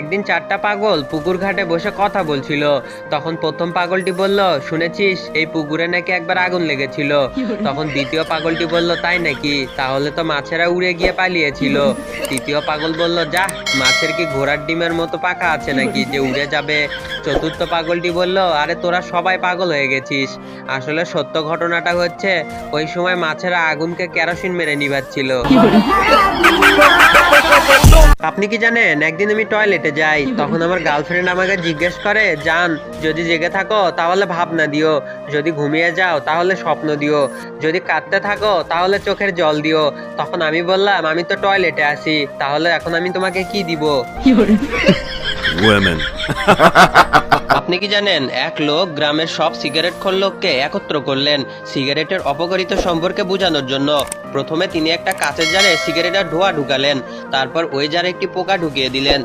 একদিন চারটা পাগল পুকুর ঘাটে বসে কথা বলছিল। তখন প্রথম পাগলটি বলল, শুনেছিস এই পুকুরে নাকি একবার আগুন লেগেছিল। তখন দ্বিতীয় পাগলটি বলল, তাই নাকি? তাহলে তো মাছেরা উড়ে গিয়ে পালিয়েছিল। তৃতীয় পাগল বলল, যা, মাছের কি ঘোড়ার ডিমের মতো পাখা আছে নাকি যে উড়ে যাবে? চতুর্থ পাগলটি বলল, আরে তোরা সবাই পাগল হয়ে গেছিস। আসলে সত্য ঘটনাটা হচ্ছে, ওই সময় মাছেরা আগুনকে কেরোসিন মেরে নিভাচ্ছিল। আপনি কি জানেন, একদিন আমি টয়লেটে যাই, তখন আমার গার্লফ্রেন্ড আমাকে জিজ্ঞেস করে, জান, যদি জেগে থাকো তাহলে ভাবনা দিও, যদি ঘুমিয়ে যাও তাহলে স্বপ্ন দিও, যদি কাঁদতে থাকো তাহলে চোখের জল দিও। তখন আমি বললাম, আমি তো টয়লেটে আছি, তাহলে এখন আমি তোমাকে কি দিব? Women. আপনি কি জানেন, এক লোক গ্রামের সব সিগারেটখোর লোককে একত্র করলেন সিগারেটের অপকারিতা সম্পর্কে বোঝানোর জন্য। প্রথমে তিনি একটা কাঁচের জারে সিগারেটের ধোঁয়া ঢুকালেন, তারপর ওই জারে একটি পোকা ঢুকিয়ে দিলেন।